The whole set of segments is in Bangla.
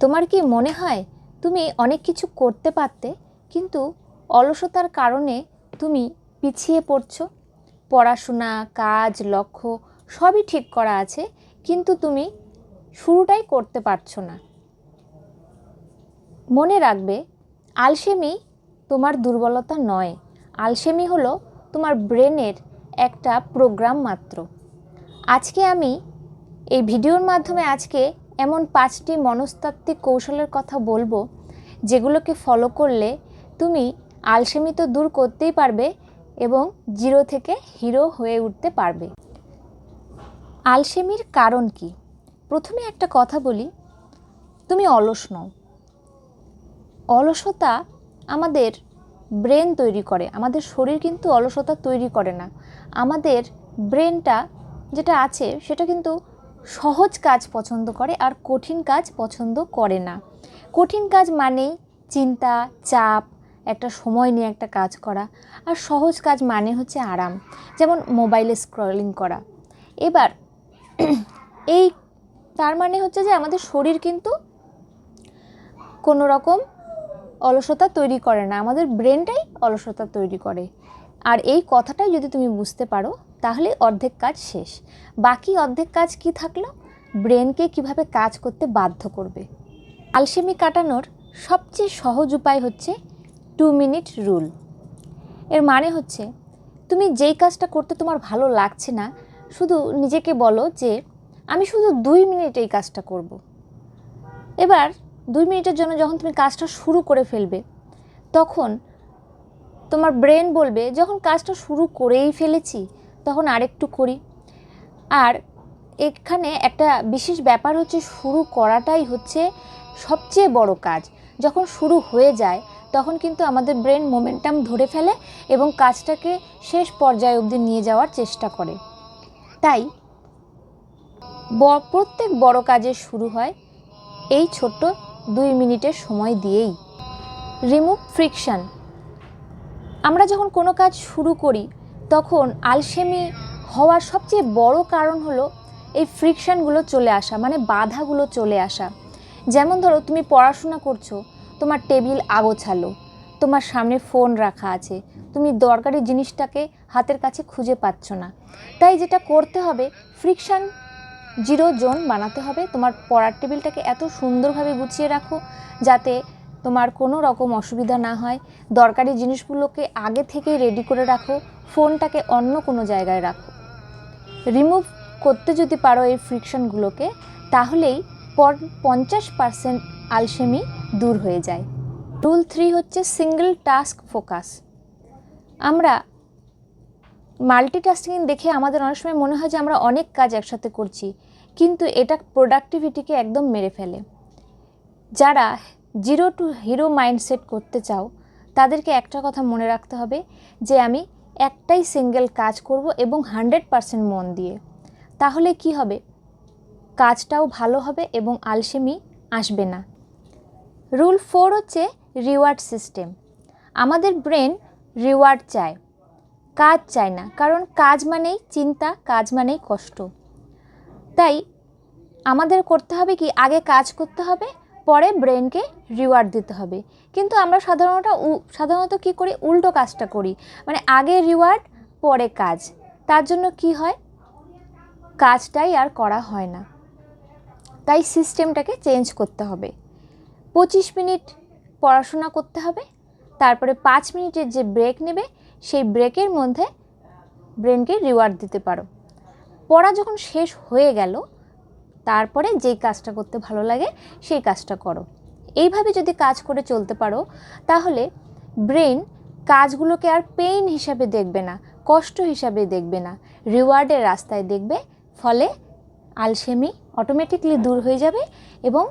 তোমার কি মনে হয় তুমি অনেক কিছু করতে পারতে, কিন্তু অলসতার কারণে তুমি পিছিয়ে পড়ছো? পড়াশোনা, কাজ, লক্ষ্য সবই ঠিক করা আছে, কিন্তু তুমি শুরুটাই করতে পারছো না। মনে রাখবে, আলসেমি তোমার দুর্বলতা নয়। আলসেমি হলো তোমার ব্রেনের একটা প্রোগ্রাম মাত্র। আজকে আমি এই ভিডিওর মাধ্যমে এমন 5টি মনস্তাত্ত্বিক কৌশলের কথা বলবো, যেগুলোকে ফলো করলে তুমি আলসেমি তো দূর করতেই পারবে এবং জিরো থেকে হিরো হয়ে উঠতে পারবে। আলসেমির কারণ কি? প্রথমে একটা কথা বলি, তুমি অলস নও। অলসতা আমাদের ব্রেন তৈরি করে, আমাদের শরীর কিন্তু অলসতা তৈরি করে না। আমাদের ব্রেনটা যেটা আছে সেটা কিন্তু সহজ কাজ পছন্দ করে আর কঠিন কাজ পছন্দ করে না। কঠিন কাজ মানেই চিন্তা, চাপ, একটা সময় নিয়ে একটা কাজ করা, আর সহজ কাজ মানে হচ্ছে আরাম, যেমন মোবাইলে স্ক্রলিং করা। এবার এই তার মানে হচ্ছে যে আমাদের শরীর কিন্তু কোনো রকম অলসতা তৈরি করে না, আমাদের ব্রেনটাই অলসতা তৈরি করে। আর এই কথাটাই যদি তুমি বুঝতে পারো, তাহলে অর্ধেক কাজ শেষ। বাকি অর্ধেক কাজ কি থাকলো? ব্রেনকে কিভাবে কাজ করতে বাধ্য করবে। আলসেমি কাটানোর সবচেয়ে সহজ উপায় হচ্ছে 2 মিনিট রুল। এর মানে হচ্ছে, তুমি যেই কাজটা করতে তোমার ভালো লাগছে না, শুধু নিজেকে বলো যে আমি শুধু 2 মিনিট এই কাজটা করব। এবার 2 মিনিটের জন্য যখন তুমি কাজটা শুরু করে ফেলবে, তখন তোমার ব্রেন বলবে, যখন কাজটা শুরু করেই ফেলেছি তখন আরেকটু করি। আর এখানে একটা বিশেষ ব্যাপার হচ্ছে, শুরু করাটাই হচ্ছে সবচেয়ে বড় কাজ। যখন শুরু হয়ে যায় তখন কিন্তু আমাদের ব্রেন মোমেন্টাম ধরে ফেলে এবং কাজটাকে শেষ পর্যায়ে অবধি নিয়ে যাওয়ার চেষ্টা করে। তাই প্রত্যেক বড় কাজের শুরু হয় এই ছোট্ট 2 মিনিটের সময় দিয়েই। Remove friction. আমরা যখন কোনো কাজ শুরু করি তখন আলসেমি হওয়ার সবচেয়ে বড় কারণ হলো এই ফ্রিকশানগুলো চলে আসা, মানে বাধাগুলো চলে আসা। যেমন ধরো, তুমি পড়াশোনা করছো, তোমার টেবিল আগোছালো, তোমার সামনে ফোন রাখা আছে, তুমি দরকারি জিনিসটাকে হাতের কাছে খুঁজে পাচ্ছ না। তাই যেটা করতে হবে, ফ্রিকশান জিরো জোন বানাতে হবে। তোমার পড়ার টেবিলটাকে এত সুন্দরভাবে গুছিয়ে রাখো যাতে তোমার কোনো রকম অসুবিধা না হয়। দরকারি জিনিসগুলোকে আগে থেকেই রেডি করে রাখো, ফোনটাকে অন্য কোনো জায়গায় রাখো। রিমুভ করতে যদি পারো এই ফ্রিকশনগুলোকে, তাহলেই 50% আলসেমি দূর হয়ে যায়। রুল 3 হচ্ছে সিঙ্গল টাস্ক ফোকাস। আমরা মাল্টিটাস্কিং দেখে আমাদের অনেক সময় মনে হয় যে আমরা অনেক কাজ একসাথে করছি, কিন্তু এটা প্রোডাক্টিভিটিকে একদম মেরে ফেলে। যারা 0 টু হিরো মাইন্ডসেট করতে চাও, তাদেরকে একটা কথা মনে রাখতে হবে যে আমি একটাই সিঙ্গেল কাজ করব এবং 100% মন দিয়ে। তাহলে কি হবে? কাজটাও ভালো হবে এবং আলসেমি আসবে না। রুল 4 হচ্ছে রিওয়ার্ড সিস্টেম। আমাদের ব্রেন রিওয়ার্ড চায়, কাজ চায় না, কারণ কাজ মানেই চিন্তা, কাজ মানেই কষ্ট। তাই আমাদের করতে হবে কি, আগে কাজ করতে হবে, পরে ব্রেনকে রিওয়ার্ড দিতে হবে। কিন্তু আমরা সাধারণত কি করি, উল্টো কাজটা করি, মানে আগে রিওয়ার্ড পরে কাজ। তার জন্য কি হয়, কাজটাই আর করা হয় না। তাই সিস্টেমটাকে চেঞ্জ করতে হবে। 25 মিনিট পড়াশোনা করতে হবে, তারপরে 5 মিনিটের যে ব্রেক নেবে, সেই ব্রেকের মধ্যে ব্রেনকে রিওয়ার্ড দিতে পারো। পড়া যখন শেষ হয়ে গেল, তারপরে যেই কাজটা করতে ভালো লাগে সেই কাজটা করো। এইভাবে যদি কাজ করে চলতে পারো, তাহলে ব্রেন কাজগুলোকে আর পেইন হিসাবে দেখবে না, কষ্ট হিসাবে দেখবে না, রিওয়ার্ডের রাস্তায় দেখবে। ফলে আলসেমি অটোমেটিকলি দূর হয়ে যাবে এবং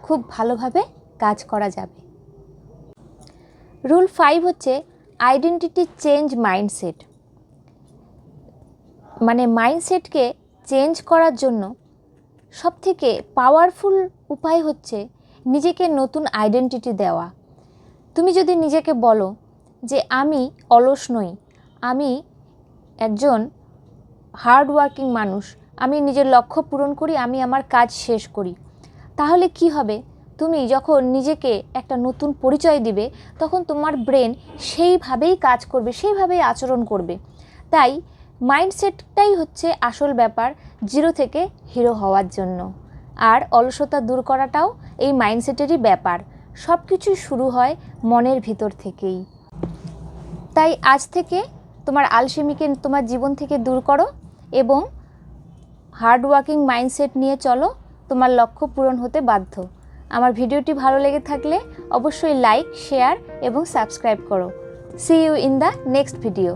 খুব ভালোভাবে কাজ করা যাবে। রুল 5 হচ্ছে আইডেন্টিটি চেঞ্জ মাইন্ডসেট। মানে মাইন্ডসেটকে চেঞ্জ করার জন্য সবথেকে পাওয়ারফুল উপায় হচ্ছে নিজেকে নতুন আইডেন্টিটি দেওয়া। তুমি যদি নিজেকে বলো যে আমি অলস নই, আমি একজন হার্ড ওয়ার্কিং মানুষ, আমি নিজের লক্ষ্য পূরণ করি, আমি আমার কাজ শেষ করি, তাহলে কি হবে? তুমি যখন নিজেকে একটা নতুন পরিচয় দিবে তখন তোমার ব্রেন সেইভাবেই কাজ করবে, সেইভাবেই আচরণ করবে। তাই মাইন্ডসেটটাই হচ্ছে আসল ব্যাপার জিরো থেকে হিরো হওয়ার জন্য। আর অলসতা দূর করাটাও এই মাইন্ডসেটেরই ব্যাপার। সব কিছুই শুরু হয় মনের ভিতর থেকেই। তাই আজ থেকে তোমার আলসেমিকে তোমার জীবন থেকে দূর করো এবং হার্ডওয়ার্কিং মাইন্ডসেট নিয়ে চলো, তোমার লক্ষ্য পূরণ হতে বাধ্য। আমার ভিডিওটি ভালো লেগে থাকলে অবশ্যই লাইক, শেয়ার এবং সাবস্ক্রাইব করো। See you in the next video.